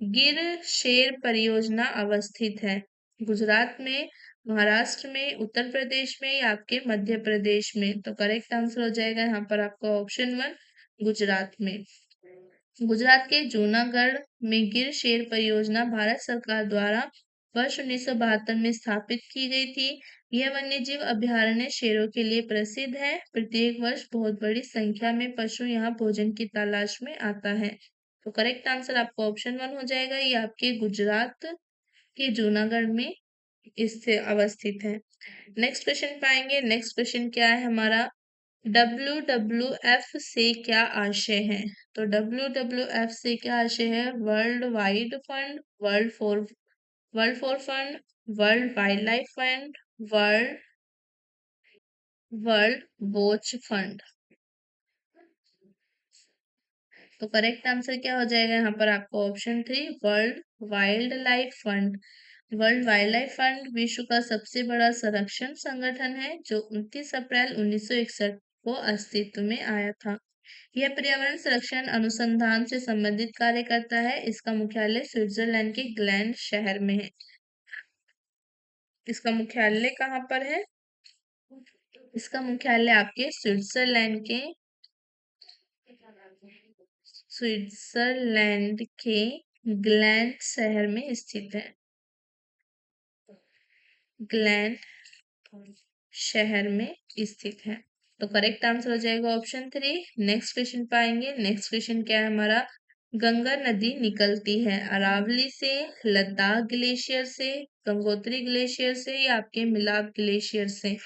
गिर शेर परियोजना अवस्थित है गुजरात में, महाराष्ट्र में, उत्तर प्रदेश में या आपके मध्य प्रदेश में? तो करेक्ट आंसर हो जाएगा यहाँ पर आपका ऑप्शन 1 गुजरात में। गुजरात के जूनागढ़ में गिर शेर परियोजना भारत सरकार द्वारा वर्ष 1972 में स्थापित की गई थी। यह वन्यजीव अभयारण्य शेरों के लिए प्रसिद्ध है। प्रत्येक वर्ष बहुत बड़ी संख्या में पशु यहाँ भोजन की तलाश में आता है। तो करेक्ट आंसर आपका ऑप्शन 1 हो जाएगा। ये आपके गुजरात के जूनागढ़ में स्थित अवस्थित है। नेक्स्ट क्वेश्चन पाएंगे। नेक्स्ट क्वेश्चन क्या है हमारा? WWF से क्या आशय है? तो WWF से क्या आशय है? World wide fund, world for fund, world wild life fund, world world watch fund? तो करेक्ट आंसर क्या हो जाएगा यहाँ पर आपका option 3 world wild life fund. World wild life fund विश्व का सबसे बड़ा संरक्षण संगठन है जो 29 अप्रैल 1961 को अस्तित्व में आया था। यह पर्यावरण संरक्षण अनुसंधान से संबंधित कार्य करता है। इसका मुख्यालय स्विट्जरलैंड के ग्लैंड शहर में है। इसका मुख्यालय कहाँ पर है? इसका मुख्यालय आपके स्विट्जरलैंड के ग्लैंड शहर में स्थित है। ग्लैंड शहर में स्थित है। तो करेक्ट आंसर हो जाएगा ऑप्शन 3। नेक्स्ट क्वेश्चन पाएंगे। नेक्स्ट क्वेश्चन क्या है हमारा? गंगा नदी निकलती है अरावली से, लद्दाख ग्लेशियर से, गंगोत्री ग्लेशियर से या आपके मिलाप ग्लेशियर से?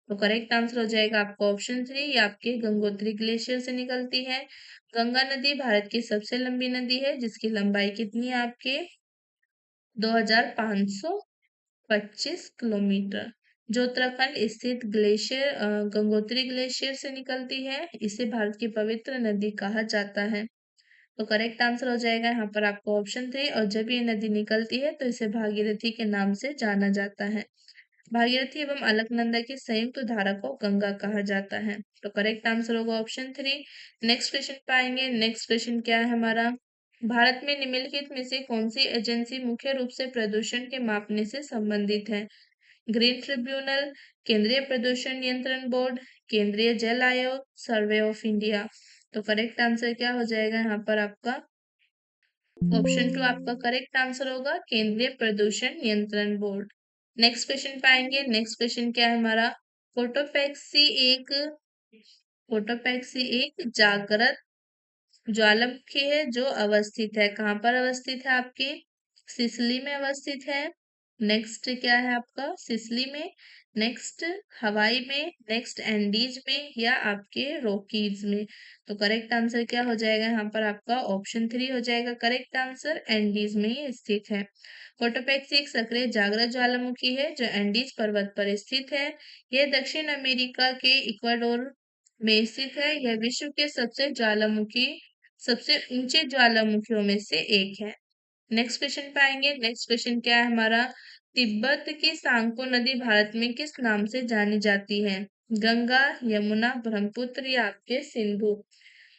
तो करेक्ट आंसर हो जाएगा आपका ऑप्शन 3, ये आपके गंगोत्री ग्लेशियर से निकलती है। गंगा नदी भारत की सबसे लंबी नदी है जिसकी लंबाई कितनी है आपके? 2525 किलोमीटर। जो उत्तराखंड स्थित गंगोत्री ग्लेशियर से निकलती है, इसे भारत की पवित्र नदी कहा जाता है। तो करेक्ट आंसर हो जाएगा यहाँ पर आपका ऑप्शन 3। और जब ये नदी निकलती है तो इसे भागीरथी के नाम से जाना जाता है। भागीरथी एवं अलकनंदा की संयुक्त धारा को गंगा कहा जाता है। तो करेक्ट आंसर होगा ऑप्शन 3। नेक्स्ट क्वेश्चन पाएंगे। नेक्स्ट क्वेश्चन क्या है हमारा? भारत में निम्नलिखित में से कौन सी एजेंसी मुख्य रूप से प्रदूषण के मापने से संबंधित है? ग्रीन ट्रिब्यूनल, केंद्रीय प्रदूषण नियंत्रण बोर्ड, केंद्रीय जल आयोग, सर्वे ऑफ इंडिया? तो करेक्ट आंसर क्या हो जाएगा यहाँ पर आपका? ऑप्शन 2 आपका करेक्ट आंसर होगा, केंद्रीय प्रदूषण नियंत्रण बोर्ड। नेक्स्ट क्वेश्चन पाएंगे। नेक्स्ट क्वेश्चन क्या है हमारा? फोटोपैक्सी एक फोटोपैक्सी एक जागृत ज्वालामुखी है जो अवस्थित है, कहाँ पर अवस्थित है आपके? सिसली में अवस्थित है। नेक्स्ट क्या है आपका? सिसली में। नेक्स्ट हवाई में। नेक्स्ट एंडीज में या आपके रॉकीज में? तो करेक्ट आंसर क्या हो जाएगा यहाँ पर आपका? ऑप्शन 3 हो जाएगा करेक्ट आंसर, एंडीज में ही स्थित है। फोटोपैक्सी एक सक्रिय जागृत ज्वालामुखी है जो एंडीज पर्वत पर स्थित है। यह दक्षिण अमेरिका के इक्वाडोर में स्थित है। यह विश्व के सबसे ऊंचे ज्वालामुखियों में से एक है। नेक्स्ट क्वेश्चन पाएंगे। नेक्स्ट क्वेश्चन क्या है हमारा? तिब्बत की सांको नदी भारत में किस नाम से जानी जाती है? गंगा, यमुना, ब्रह्मपुत्र या आपके सिंधु?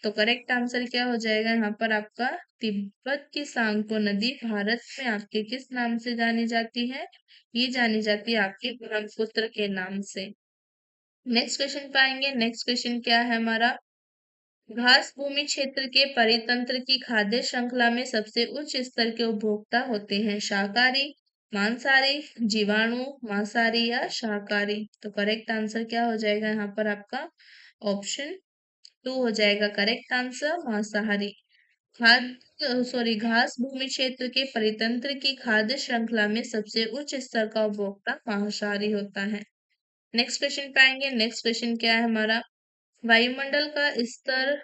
तो करेक्ट आंसर क्या हो जाएगा यहाँ पर आपका? तिब्बत की सांको नदी भारत में आपके किस नाम से जानी जाती है? ये जानी जाती है आपके ब्रह्मपुत्र के नाम से। नेक्स्ट क्वेश्चन पाएंगे। नेक्स्ट क्वेश्चन क्या है हमारा? घास भूमि क्षेत्र के परितंत्र की खाद्य श्रृंखला में सबसे उच्च स्तर के उपभोक्ता होते हैं। शाकाहारी, मांसाहारी, जीवाणु, मांसाहारी या शाकाहारी। तो करेक्ट आंसर क्या हो जाएगा यहाँ पर आपका? ऑप्शन 2 हो जाएगा करेक्ट आंसर, मांसाहारी। घास भूमि क्षेत्र के परितंत्र की खाद्य श्रृंखला में सबसे उच्च स्तर का उपभोक्ता मांसाहारी होता है। नेक्स्ट क्वेश्चन पे आएंगे। नेक्स्ट क्वेश्चन क्या है हमारा? वायुमंडल का स्तर,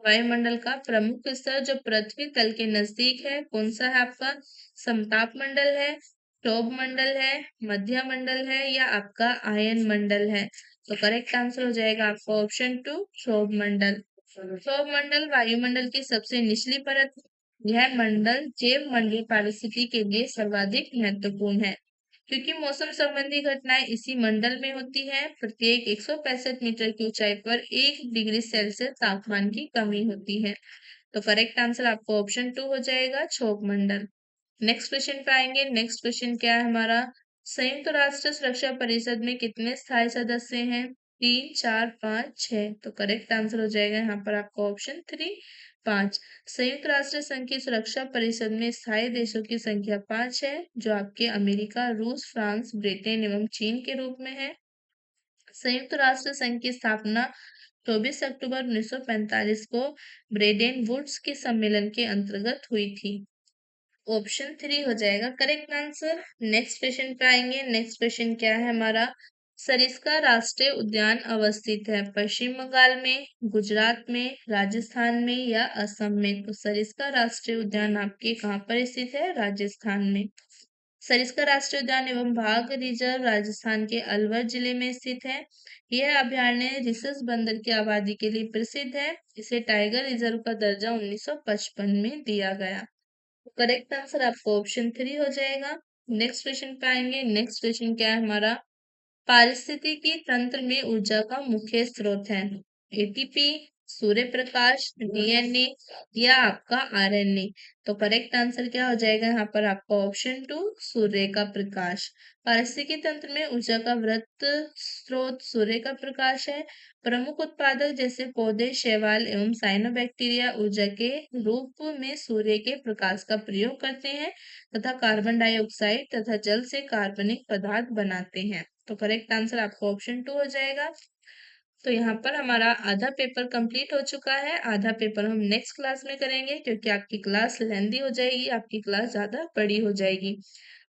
वायुमंडल का प्रमुख स्तर जो पृथ्वी तल के नजदीक है, कौन सा है आपका? समताप मंडल है, क्षोभ मंडल है, मध्य मंडल है या आपका आयन मंडल है? तो करेक्ट आंसर हो जाएगा आपका ऑप्शन 2, क्षोभ मंडल। क्षोभ मंडल वायुमंडल की सबसे निचली परत। यह मंडल जैव मंडलीय पारिस्थिति के लिए सर्वाधिक महत्वपूर्ण है क्योंकि मौसम संबंधी घटनाएं इसी मंडल में होती है। प्रत्येक 165 मीटर की ऊंचाई पर 1 डिग्री सेल्सियस तापमान की कमी होती है। तो करेक्ट आंसर आपको ऑप्शन 2 हो जाएगा, क्षोभ मंडल। नेक्स्ट क्वेश्चन पे आएंगे। नेक्स्ट क्वेश्चन क्या है हमारा? संयुक्त राष्ट्र सुरक्षा परिषद में कितने स्थायी सदस्य हैं? 3, 4, 5, 6। तो करेक्ट आंसर हो जाएगा यहाँ पर आपका ऑप्शन 3, 5। संयुक्त राष्ट्र संघ की सुरक्षा परिषद में स्थायी देशों की संख्या 5 है, जो आपके अमेरिका, रूस, फ्रांस, ब्रिटेन एवं चीन के रूप में है। संयुक्त राष्ट्र संघ की स्थापना 24 अक्टूबर 1945 को ब्रेडेन वुड्स के सम्मेलन के अंतर्गत हुई थी। ऑप्शन 3 हो जाएगा करेक्ट आंसर। नेक्स्ट क्वेश्चन पे आएंगे। नेक्स्ट क्वेश्चन क्या है हमारा? सरिस्का राष्ट्रीय उद्यान अवस्थित है पश्चिम बंगाल में, गुजरात में, राजस्थान में या असम में? तो सरिस्का राष्ट्रीय उद्यान आपके कहाँ पर स्थित है? राजस्थान में। सरिस्का राष्ट्रीय उद्यान एवं बाघ रिजर्व राजस्थान के अलवर जिले में स्थित है। यह अभयारण्य रिसस बंदर की आबादी के लिए प्रसिद्ध है। इसे टाइगर रिजर्व का दर्जा 1955 में दिया गया। करेक्ट आंसर आपको ऑप्शन 3 हो जाएगा। नेक्स्ट क्वेश्चन पे आएंगे। नेक्स्ट क्वेश्चन क्या है हमारा? पारिस्थितिकी तंत्र में ऊर्जा का मुख्य स्रोत है एटीपी, सूर्य प्रकाश, डीएनए या आपका आरएनए? तो करेक्ट आंसर क्या हो जाएगा यहाँ पर आपका ऑप्शन 2, सूर्य का प्रकाश। पारिस्थितिकी तंत्र में ऊर्जा का वृत्त स्रोत सूर्य का प्रकाश है। प्रमुख उत्पादक जैसे पौधे, शैवाल एवं साइनोबैक्टीरिया ऊर्जा के रूप में सूर्य के प्रकाश का प्रयोग करते हैं तथा कार्बन डाइऑक्साइड तथा जल से कार्बनिक पदार्थ बनाते हैं। तो करेक्ट आंसर आपका ऑप्शन 2 हो जाएगा। तो यहाँ पर हमारा आधा पेपर कंप्लीट हो चुका है। आधा पेपर हम नेक्स्ट क्लास में करेंगे क्योंकि आपकी क्लास लेंदी हो जाएगी, आपकी क्लास ज्यादा बड़ी हो जाएगी।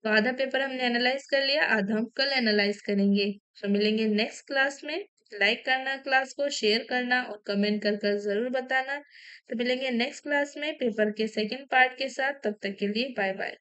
तो आधा पेपर हमने एनालाइज कर लिया, आधा हम कल एनालाइज करेंगे। तो मिलेंगे नेक्स्ट क्लास में। लाइक करना क्लास को, शेयर करना और कमेंट कर जरूर बताना। तो मिलेंगे नेक्स्ट क्लास में पेपर के सेकंड पार्ट के साथ। तब तक के लिए बाय बाय।